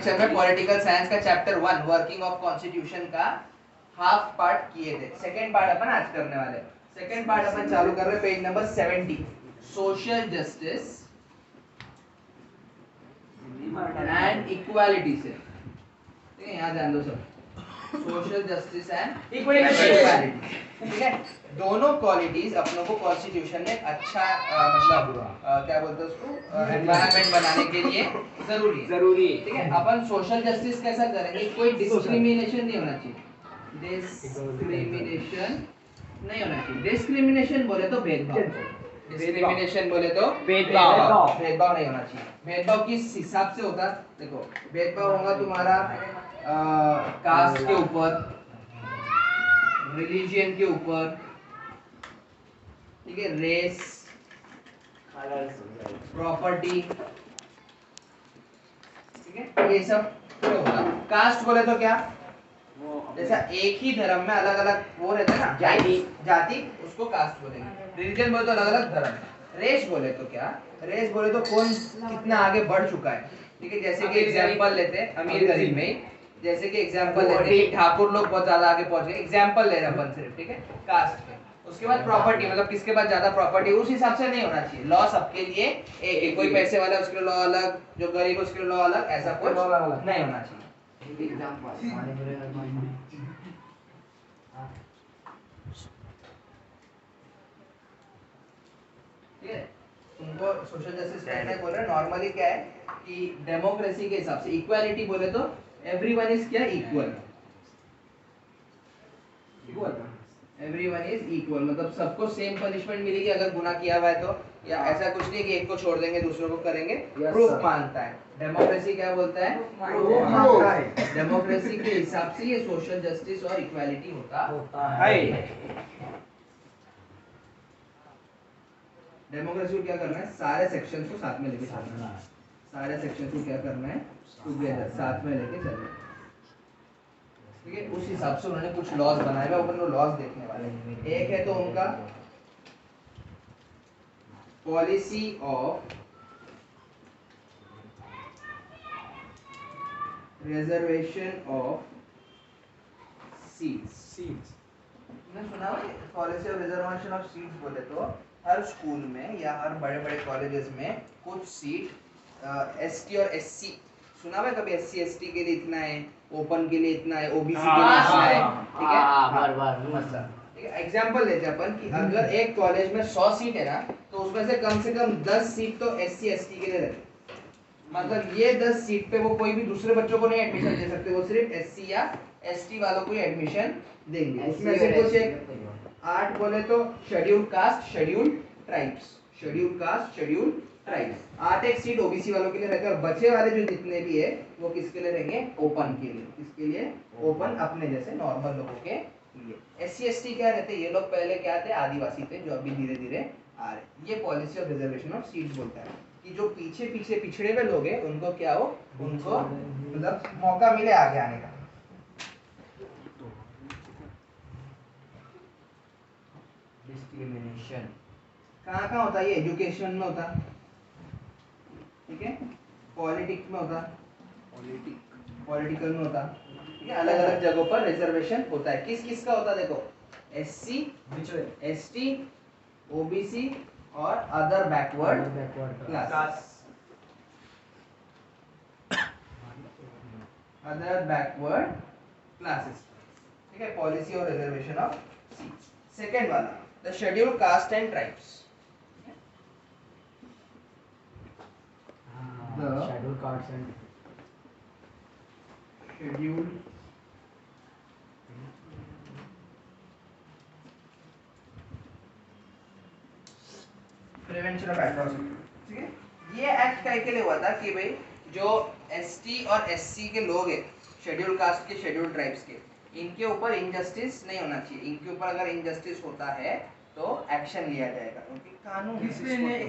Lecture में political science का chapter 1 working of constitution का हाफ पार्ट किए थे। सेकंड पार्ट अपन आज करने वाले। सेकंड पार्ट अपन चालू कर रहे हैं page number 70, social justice and equality से। ठीक है, यहाँ ध्यान दो सब, सोशल जस्टिस एंड इक्वालिटी। ठीक है, दोनों क्वालिटीज अपनों को कॉन्स्टिट्यूशन में अच्छा क्या बोलते हैं उसको एनवायरनमेंट बनाने के लिए जरूरी है। ठीक है, अपन सोशल जस्टिस कैसा करेंगे, कोई डिस्क्रिमिनेशन नहीं होना चाहिए, डिस्क्रिमिनेशन नहीं होना चाहिए। डिस्क्रिमिनेशन बोले तो भेदभाव, डिस्क्रिमिनेशन बोले तो भेदभाव नहीं होना चाहिए। भेदभाव किस हिसाब से होता, देखो भेदभाव होगा तुम्हारा कास्ट के ऊपर, रिलीजियन के ऊपर, ठीक है, रेस, प्रॉपर्टी, ठीक है, ये सब क्या होगा। कास्ट बोले तो क्या, जैसा एक ही धर्म में अलग अलग वो रहते हैं ना, जाति उसको कास्ट बोलेंगे। रिलीजन बोले तो अलग अलग धर्म। रेस बोले तो क्या, रेस बोले तो कौन कितना आगे बढ़ चुका है। ठीक है, जैसे कि एग्जांपल लेते हैं अमीर गरीब में, जैसे कि एग्जांपल लेते हैं ठाकुर लोग बहुत ज्यादा आगे पहुंच गए, एग्जांपल ले रहे हैं अपन सिर्फ। ठीक है, कास्ट के। उसके बाद प्रॉपर्टी, मतलब किसके पास ज्यादा प्रॉपर्टी, उस हिसाब से नहीं होना चाहिए। लॉ सबके लिए एक, कोई पैसे वाला उसके लिए लॉ अलग, जो गरीब उसके लिए लॉ अलग, ऐसा कुछ नहीं होना चाहिए। ठीक है, तुमको सोशल जस्टिस कैसे बोल रहे हैं, नॉर्मली क्या है कि डेमोक्रेसी के हिसाब से इक्वालिटी बोले तो एवरीवन इज क्या, इक्वल, एवरीवन इज इक्वल, मतलब सबको सेम पनिशमेंट मिलेगी अगर गुनाह किया हुआ है तो। या ऐसा कुछ नहीं कि एक को छोड़ देंगे दूसरों को करेंगे। प्रूफ मांगता है डेमोक्रेसी, क्या बोलता है, प्रूफ मांगता है। डेमोक्रेसी के हिसाब से ये सोशल जस्टिस और इक्वालिटी होता है। डेमोक्रेसी को क्या करना है, सारे सेक्शंस को साथ में लेके चलना है, सारे सेक्शंस को क्या करना है, टुगेदर साथ में लेके चलना है। ठीक है, उस हिसाब से उन्होंने कुछ लॉज बनाए हुए, अपन लॉज देखने वाले हैं। एक है तो उनका policy of reservation of seats. तुमने सुना है policy of reservation of seats बोले तो हर स्कूल में या हर बड़े बड़े कॉलेजेस में कुछ सीट एसटी और एससी, सुना है कभी, एससी एसटी के लिए इतना है, ओपन के लिए इतना है, ओबीसी के लिए इतना है। ठीक है, ठीक है, एग्जांपल लेते हैं अपन कि अगर एक कॉलेज में 100 सीट है ना, तो उसमें से कम 10 सीट तो एससी एसटी के लिए रहती। मतलब ये 10 सीट पे वो कोई भी दूसरे बच्चों को नहीं एडमिशन दे सकते, वो सिर्फ एससी या एसटी वालों को ही एडमिशन देंगे। उसमें से कुछ एक 8 बोले तो scheduled caste, scheduled tribes, scheduled caste, scheduled tribes. 8 एक सीट ओबीसी वालों के लिए रहते हैं, और बचे वाले जो जितने भी है वो किसके लिए रहेंगे, ओपन के लिए। किसके लिए, ओपन, अपने जैसे नॉर्मल लोगों के लिए। एससी एसटी क्या रहते हैं, ये लोग पहले क्या थे, आदिवासी थे, जो अभी धीरे धीरे आ रहे। ये policy of reservation of seats बोलता है कि जो पीछे पीछे पिछड़े हुए लोग हैं उनको क्या हो, उनको मतलब मौका मिले आगे आने का। डिस्क्रिमिनेशन कहाँ कहाँ होता है, ये एजुकेशन में होता, ठीक है, पॉलिटिक्स में होता, पॉलिटिकल में होता, ठीक है, अलग अलग जगहों पर रिजर्वेशन होता है। किस किस का होता है, देखो एससी, एसटी, ओबीसी और other backward classes, other backward classes. ठीक है, पॉलिसी और रिजर्वेशन ऑफ सीट्स। सेकंड वाला the scheduled caste and tribes. Schedule caste and scheduled prevention of atrocity. ठीक है, ये एक्ट के लिए हुआ था कि भाई जो एसटी और एससी के लोग हैं, शेड्यूल कास्ट के, शेड्यूल ट्राइब्स के, इनके ऊपर इनजस्टिस नहीं होना चाहिए। इनके ऊपर अगर इनजस्टिस होता है तो एक्शन लिया जाएगा, क्योंकि कानून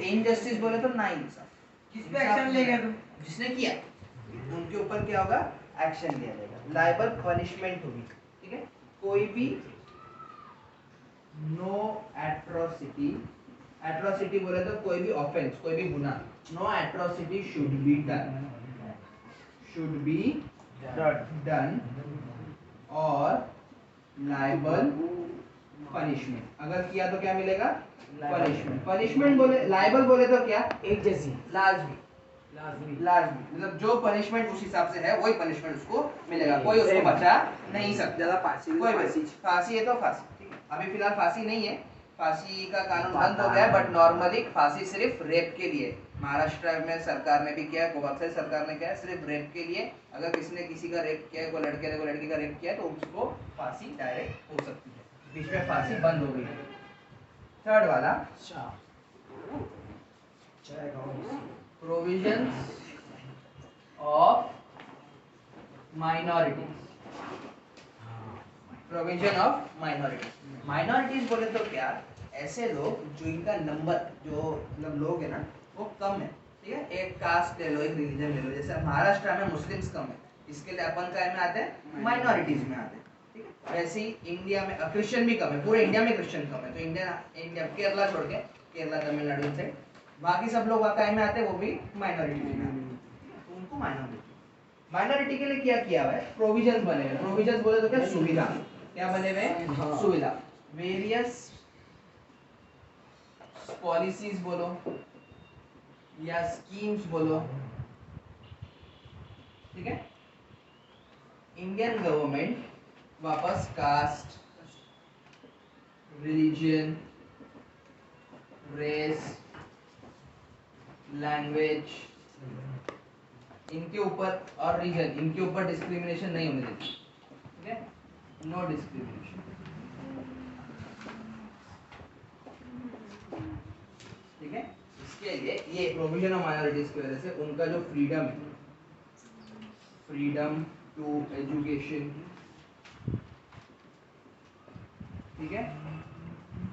इनजस्टिस बोले तो ना इंसाफ। किस पे एक्शन लेगा तुम, जिसने किया उनके ऊपर क्या होगा, एक्शन लिया जाएगा, लायबल पनिशमेंट होगी। ठीक है, कोई भी नो एट्रोसिटी, एट्रोसिटी बोले तो कोई भी ऑफेंस, कोई भी गुनाह, no atrocity should be done, should be done और liable punishment। अगर किया तो क्या मिलेगा? punishment। punishment बोले, liable बोले तो क्या? एक जैसी लाजमी मतलब जो पनिशमेंट उस हिसाब से है वही पनिशमेंट उसको मिलेगा, कोई उसको बचा नहीं सकता। ज्यादा फांसी कोई फांसी है तो फांसी, ठीक है। अभी फिलहाल फांसी नहीं है, फांसी का कानून बंद हो गया है, बट नॉर्मली फांसी सिर्फ रेप के लिए। महाराष्ट्र में सरकार ने भी किया है, गोवा सरकार ने किया है, सिर्फ रेप के लिए। अगर किसी ने किसी का रेप किया है, कोई लड़के ने कोई लड़की का रेप किया है, तो उसको फांसी डायरेक्ट हो सकती है। बीच में फांसी बंद हो गई है। थर्ड वाला provisions of minorities. Provision of minorities. Minorities बोले तो क्या? ऐसे लोग जो इनका नंबर, जो मतलब लोग है ना, वो कम है, ठीक है। एक कास्ट ले लो, एक रिलीजन ले लो, जैसे महाराष्ट्र में मुस्लिम्स कम है, इसके लिए अपन क्या में आते हैं? माइनॉरिटीज में आते हैं, ठीक है। वैसे ही इंडिया में क्रिश्चियन भी कम है, पूरे इंडिया में क्रिश्चियन कम है, तो इंडिया केरला छोड़ के, केरला तमिलनाडु से बाकी सब लोग क्या में आते हैं? वो भी माइनॉरिटी में आते हैं, तो उनको माइनॉरिटी के लिए क्या किया हुआ है? प्रोविजंस बने हुए। प्रोविजंस बोले तो क्या? सुविधा। क्या बने हुए? सुविधा। वेरियस पॉलिसीज बोलो या स्कीम्स बोलो, ठीक है। इंडियन गवर्नमेंट वापस कास्ट, रिलीजन, रेस, लैंग्वेज इनके ऊपर और रीजन इनके ऊपर डिस्क्रिमिनेशन नहीं होने देती, ठीक है। नो डिस्क्रिमिनेशन, ठीक है। इसके लिए ये प्रोविजन ऑफ माइनॉरिटीज की वजह से उनका जो फ्रीडम है, फ्रीडम टू एजुकेशन, ठीक है,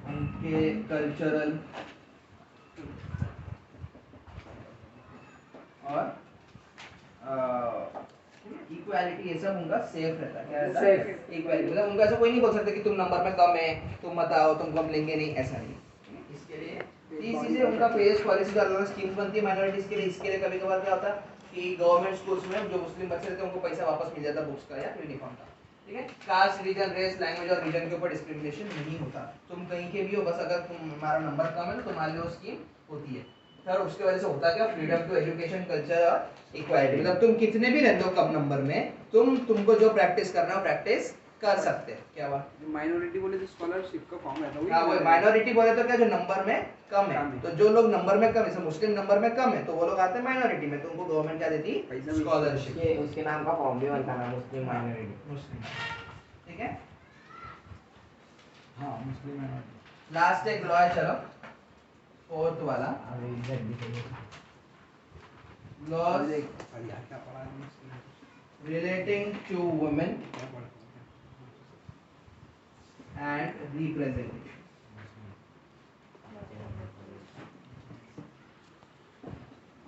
उनके कल्चरल और इक्वालिटी, ये सब उनका सेफ रहता है। क्या रहता है? इक्वालिटी। मतलब उनका ऐसा कोई नहीं बोल सकता कि तुम नंबर में कम है, तुम मत आओ, तुमको हम लेंगे नहीं, ऐसा नहीं। इसके लिए तीस चीजें उनका पेज पॉलिसी का अलग स्कीम बनती है माइनॉरिटीज के लिए। इसके लिए कभी कभार क्या होता है कि गवर्नमेंट स्कूल्स में जो मुस्लिम बच्चे रहते हैं उनको पैसा वापस मिल जाता है बुक्स का या यूनिफॉर्म का, ठीक है। कास्ट, रिलीजन, रेस, लैंग्वेज और रीजन के ऊपर डिस्क्रिमिनेशन नहीं होता। तुम कहीं के भी हो, बस अगर तुम्हारा नंबर कम है तो तुम्हारे लिए वो स्कीम होती है। सर उसके वजह से होता क्या? फ्रीडम टू एजुकेशन, कल्चर और इक्वालिटी। मतलब तुम कितने भी रहते हो कम नंबर में, तुमको जो प्रैक्टिस करना है वो प्रैक्टिस कर सकते हैं। क्या हुआ? माइनॉरिटी बोले तो स्कॉलरशिप का फॉर्म रहता है। हाँ, वो माइनॉरिटी बोले तो क्या? जो नंबर में कम है। तो जो लोग नंबर में कम है, मुस्लिम नंबर में कम है, तो वो लोग आते हैं माइनॉरिटी में, तो उनको गवर्नमेंट क्या देती? स्कॉलरशिप। ये उसके नाम का फॉर्म भी बनता है, मुस्लिम माइनॉरिटी। मुस्लिम, ठीक है। हाँ, मुस्लिम माइनॉरिटी। लास्ट एक लॉ है, चलो फोर्थ वाला, laws relating to women and representation.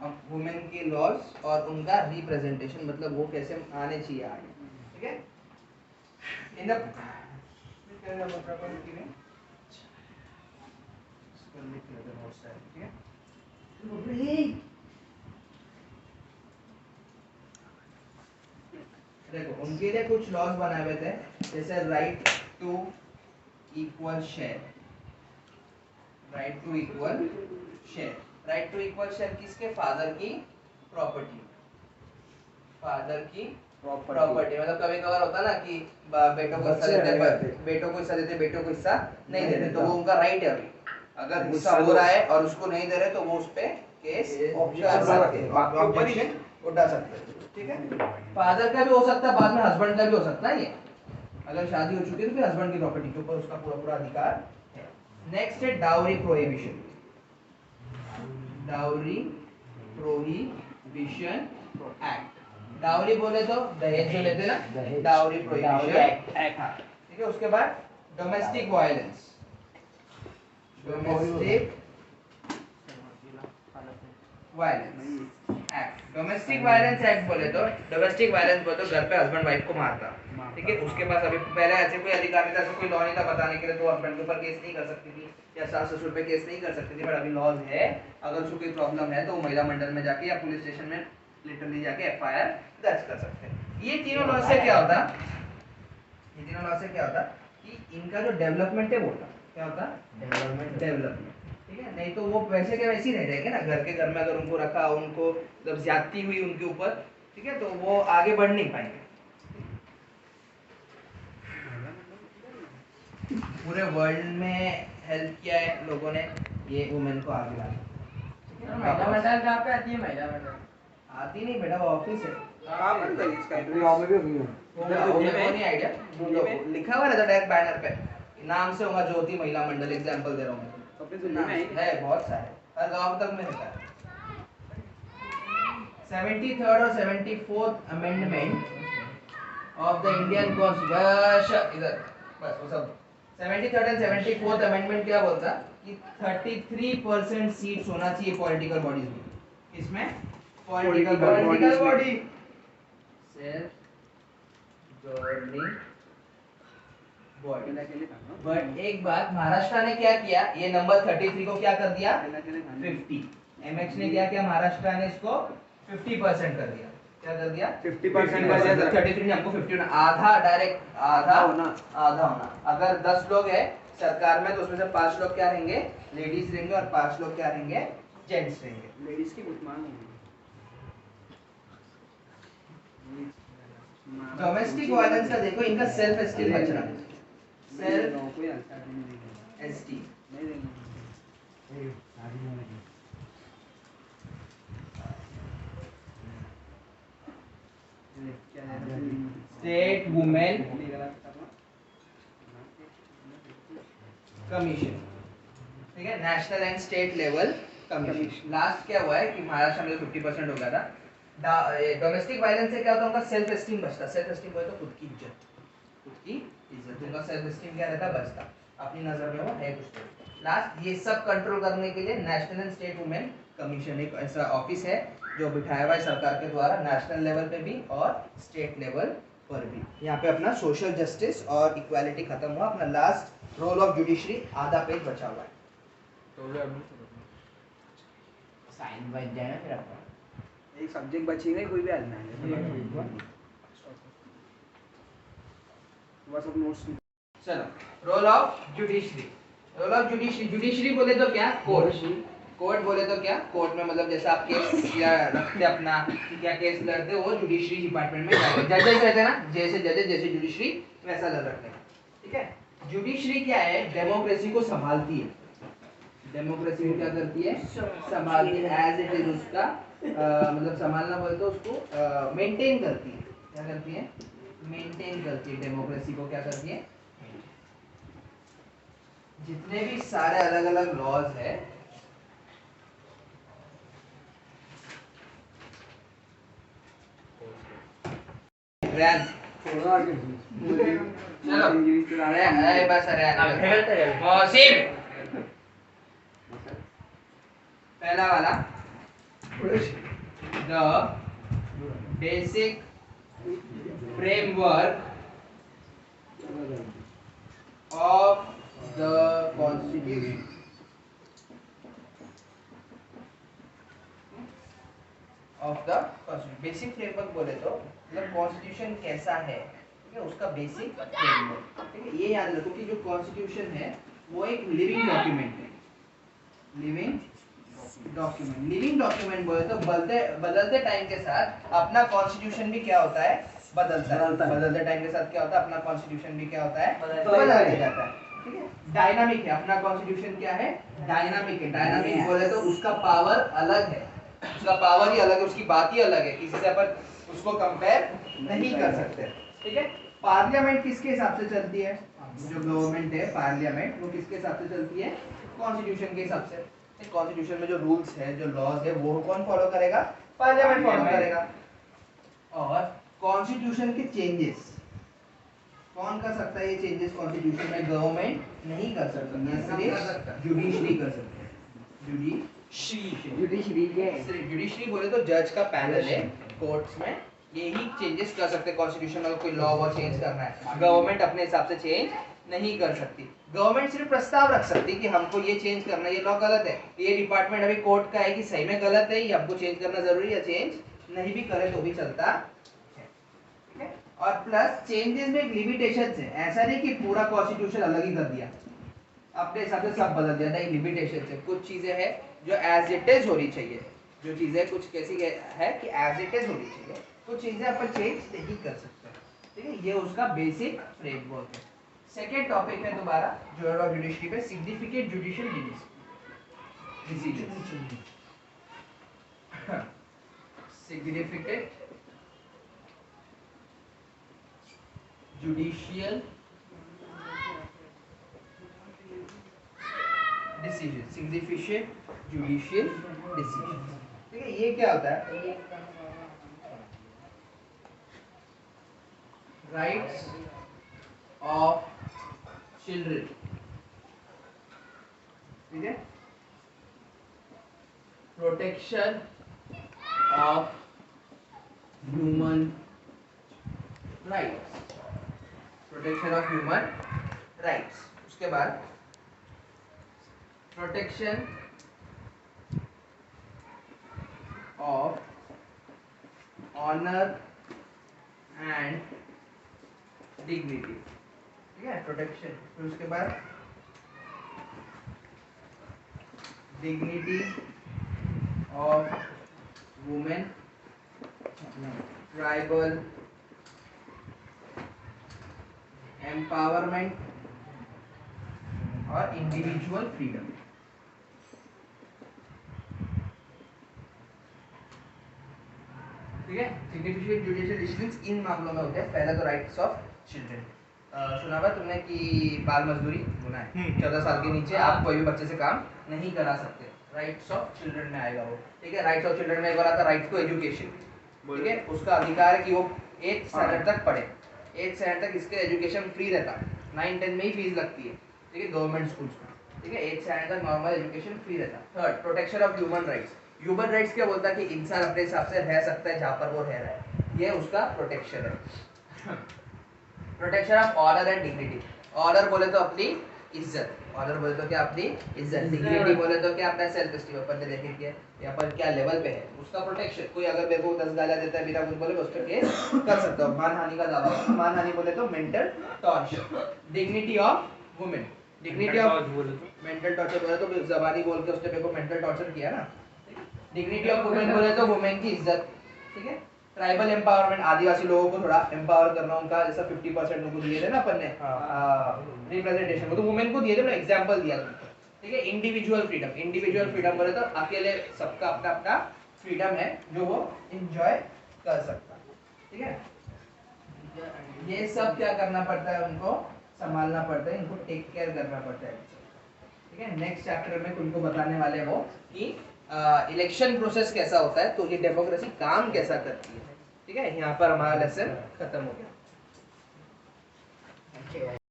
अब वुमेन के लॉज और उनका रिप्रेजेंटेशन, मतलब वो कैसे आने चाहिए आगे, ठीक है। इन द देखो उनके लिए कुछ लॉज बनाए हुए थे, जैसे right to equal share. Right to equal share, right to equal share किसके? फादर की प्रॉपर्टी, फादर की प्रॉपर्टी। मतलब कभी कभार होता ना कि बेटों को हिस्सा देते, बेटों को हिस्सा देते, बेटों को हिस्सा नहीं देते, तो वो उनका राइट है। अभी अगर हिस्सा हो रहा है और उसको नहीं दे रहे तो वो उस पे केस कर सकते हैं, ऑब्जेक्शन उठा सकते हैं, ठीक है। फादर का भी हो सकता है, बाद में हस्बैंड का भी हो सकता है। ये अगर शादी हो चुकी है तो फिर हस्बैंड की प्रॉपर्टी के ऊपर उसका पूरा पूरा अधिकार है। नेक्स्ट है dowry prohibition. Dowry prohibition act. Dowry बोले तो दहेज जो लेते ना, डाउरी प्रोहिबिशन एक्ट, ठीक है। उसके बाद domestic violence, domestic violence act. Domestic violence act बोले तो, डोमेस्टिक वायलेंस बोले तो घर पे हस्बैंड वाइफ को मारता, ठीक है। उसके पास अभी पहले ऐसे कोई अधिकार नहीं था, ऐसा कोई लॉ नहीं था बताने के लिए, तो हस्बैंड के ऊपर केस नहीं कर सकती थी या सास ससुर पे केस नहीं कर सकती थी। बट अभी लॉज है, अगर उसको कोई प्रॉब्लम है तो वो महिला मंडल में जाके या पुलिस स्टेशन में लिटरली जाके एफआईआर दर्ज कर सकते हैं। ये तीनों लॉ से क्या होता, ये तीनों लॉ से क्या होता कि इनका जो डेवलपमेंट है वो होता, क्या होता, डेवलपमेंट। ठीक है, नहीं तो वो वैसे के वैसे ही रह जाएंगे ना, घर में अगर उनको रखा, उनको मतलब ज्यादती हुई उनके ऊपर, ठीक है, तो वो आगे बढ़ नहीं पाएंगे। पूरे वर्ल्ड में हेल्प किया है लोगों ने ये वुमेन को आगे लाना। महिला मंडल कहाँ पे आती है? महिला मंडल आती नहीं बेटा, वो ऑफिस है। कहाँ पर करी इसका एड्रेस? गाँव में भी होगी वो नहीं आइडिया, लिखा हुआ रहता डायरेक्ट बैनर पे, नाम से होगा ज्योति महिला मंडल, एग्जांपल दे रहा हूँ अपने जिले में है, बहुत सारे हर गांव तक में रहता है। 73rd और 74th amendment of the Indian constitution, इधर बस वो सब 73rd एंड 74th अमेंडमेंट क्या बोलता कि 33% सीट्स होना चाहिए पॉलिटिकल बॉडीज में। इसमें political body self governing body. But एक बात, महाराष्ट्र ने क्या किया, ये नंबर 33 को क्या कर दिया 50। एमएक्स ने क्या किया, महाराष्ट्र ने इसको 50% कर दिया। क्या कर दिया 50% कर दिया। 33 ने हमको 50 होना, आधा डायरेक्ट आधा होना। अगर 10 लोग है सरकार में तो उसमें से 5 लोग क्या रहेंगे, लेडीज रहेंगे, और 5 लोग क्या रहेंगे, जेंट्स रहेंगे। लेडीज की बहुत मांग है। डोमेस्टिक वायलेंस का देखो, इनका सेल्फ एस्टीम बचना, सेल्फ कोई आंसर नहीं देंगे। एस्टीम नहीं देंगे। स्टेट वुमेन कमीशन, ठीक है, national and state level commission. Last क्या हुआ है कि महाराष्ट्र में 50% हो गया था। डोमेस्टिक वायलेंस से क्या होता है, उनका सेल्फ एस्टीम बचता। सेल्फ एस्टीम बोले तो खुद की इज्जत, उनका सेल्फ एस्टीम क्या रहता, बचता, अपनी नजर में वो है कुछ तो। लास्ट, ये सब कंट्रोल करने के लिए national and state women commission एक ऐसा ऑफिस है जो बिठाया हुआ है सरकार के द्वारा, नेशनल लेवल पे भी और स्टेट लेवल पर भी। यहाँ पे अपना सोशल जस्टिस और इक्वालिटी खत्म हुआ। अपना लास्ट रोल ऑफ जुडिशरी आधा पेज बचा हुआ है। साइन बच जाए ना फिर अपना। एक सब्जेक्ट बचेगा ही, कोई भी आदमी आएगा। बस अब नोट्स। चलो, role of judiciary. Role of judiciary, judiciary बोले तो क्या, कोर्ट। कोर्ट बोले तो क्या, कोर्ट में मतलब जैसे आप केस या रखते अपना, क्या केस लड़ते, वो जुडिशरी डिपार्टमेंट में जाएंगे। जजेस रहते हैं ना, जैसे जजेस जैसे जुडिशरी वैसा लड़ते हैं। ठीक है, जुडिशरी क्या है, डेमोक्रेसी को संभालती है। डेमोक्रेसी को क्या करती है, संभालती है। एज इट इज उसका मतलब संभालना बोले तो उसको मेंटेन करती है। क्या करती है, मेंटेन करती है। डेमोक्रेसी को क्या करती है, जितने भी सारे अलग अलग लॉज है, पहला वाला, the basic framework of the constitution. Of the constitution, basic framework बोले तो मतलब कॉन्स्टिट्यूशन कैसा है, ठीक है, उसका बेसिक फ्रेमवर्क। ठीक है, ये याद रखो कि जो कॉन्स्टिट्यूशन है वो एक लिविंग डॉक्यूमेंट है। लिविंग डॉक्यूमेंट, लिविंग डॉक्यूमेंट बोले तो बदलते टाइम के साथ अपना कॉन्स्टिट्यूशन भी क्या होता है, बदलता है। बदलते टाइम के साथ क्या होता है, अपना कॉन्स्टिट्यूशन भी क्या होता है, बदलते जाता है। ठीक है, डायनामिक है अपना कॉन्स्टिट्यूशन। क्या है, डायनामिक है। डायनामिक बोले तो उसका पावर अलग है, उसका पावर ही अलग है, उसकी बात ही अलग है, किसी से अपन उसको कंपेयर नहीं कर सकते। ठीक है, पार्लियामेंट किसके हिसाब से चलती है, जो गवर्नमेंट है पार्लियामेंट, वो किसके हिसाब से चलती है, कॉन्स्टिट्यूशन के हिसाब से। कॉन्स्टिट्यूशन में जो रूल्स है, जो लॉज है, वो कौन फॉलो करेगा, पार्लियामेंट फॉलो करेगा। और कॉन्स्टिट्यूशन के चेंजेस कौन कर सकता है, ये चेंजेस कॉन्स्टिट्यूशन में गवर्नमेंट नहीं कर सकता, सिर्फ जुडिशरी कर सकती है। जुडिशरी बोले तो जज का पैनल है कोर्ट्स में, यही चेंजेस कर सकते हैं कॉन्स्टिट्यूशन में। कोई लॉ वो चेंज करना है, गवर्नमेंट अपने हिसाब से चेंज नहीं कर सकती। गवर्नमेंट सिर्फ प्रस्ताव रख सकती है कि हमको ये चेंज करना है, ये लॉ गलत है, ये डिपार्टमेंट अभी कोर्ट का है कि सही में गलत है, ये हमको चेंज करना जरूरी है, चेंज नहीं भी करे तो भी चलता है, ठीक है। और प्लस चेंजेस में एक लिमिटेशन है, ऐसा नहीं कि पूरा कॉन्स्टिट्यूशन अलग ही कर दिया, अपने हिसाब से सब बदल दिया, नहीं लिमिटेशन है। कुछ चीजें हैं जो एज इट इज होनी चाहिए, जो चीजें कुछ कैसी है कि एज इट इज होनी चाहिए, कुछ चीजें अपन चेंज नहीं कर सकते, ठीक है। ये उसका बेसिक फ्रेमवर्क है। सेकेंड टॉपिक है दोबारा जोर्नल ऑफ जुडिशरी पे, significant judicial decisions. Significant judicial decision, significant judicial decision, ठीक है। ये क्या होता है? राइट्स ऑफ चिल्ड्रन, ठीक है। Protection of human rights, protection of human rights. उसके बाद protection of honour and dignity, ठीक है, प्रोटेक्शन। फिर उसके बाद dignity of women, tribal empowerment और इंडिविजुअल फ्रीडम, ठीक है। सिग्निफिकेंट जुडिशियल डिसीजंस इन मामलों में होते हैं। पहला तो राइट्स ऑफ चिल्ड्रन, सुना हुआ तुमने कि बाल मजदूरी गुनाह है, 14 साल के नीचे आप कोई भी बच्चे से काम नहीं करा सकते, राइट्स ऑफ चिल्ड्रन में आएगा वो, ठीक है। राइट्स ऑफ चिल्ड्रन में एक बार आता राइट टू एजुकेशन, ठीक है। उसका अधिकार है कि वो 8th स्टैंडर्ड तक पढ़े, 8th स्टैंडर्ड तक इसके एजुकेशन फ्री रहता, 9-10 में ही फीस लगती है, ठीक है, गवर्नमेंट स्कूल्स में, ठीक है। 8th स्टैंडर्ड तक नॉर्मल एजुकेशन फ्री रहता। Third, protection of human rights. Human rights क्या बोलता है कि इंसान अपने हिसाब से रह सकता है जहाँ पर वो रह रहा है, ये उसका प्रोटेक्शन है। Protection of honour and dignity. Honour बोले तो अपनी इज्जत, ऑनर बोले तो क्या अपनी इज्जत, डिग्निटी बोले तो क्या अपना सेल्फ एस्टीम, अपन ने देखे कि यहाँ पर क्या लेवल पे है उसका प्रोटेक्शन। कोई अगर मेरे को 10 गालियां देता है बिना कुछ बोले उस पर केस कर सकता हूँ, मानहानि का दावा। मानहानि बोले तो mental torture. Dignity of women, dignity of mental torture बोले तो जबानी बोल के उसने मेरे को मेंटल टॉर्चर किया ना। डिग्निटी ऑफ वुमेन बोले तो वुमेन की इज्जत, ठीक है। ट्राइबल एम्पावरमेंट, आदिवासी लोगों को थोड़ा एम्पावर करना, उनका जैसा 50% उनको दिए थे ना अपन ने रिप्रेजेंटेशन को, तो वुमेन को दिए थे ना, एग्जांपल दिया था, ठीक है। इंडिविजुअल फ्रीडम, इंडिविजुअल फ्रीडम बोले तो अकेले सबका अपना अपना फ्रीडम है जो वो एंजॉय कर सकता, ठीक है। ये सब क्या करना पड़ता है, उनको संभालना पड़ता है, इनको टेक केयर करना पड़ता है, ठीक है। नेक्स्ट चैप्टर में तुमको बताने वाले वो कि इलेक्शन प्रोसेस कैसा होता है, तो ये डेमोक्रेसी काम कैसा करती है, ठीक है। यहाँ पर हमारा लेसन खत्म हो गया।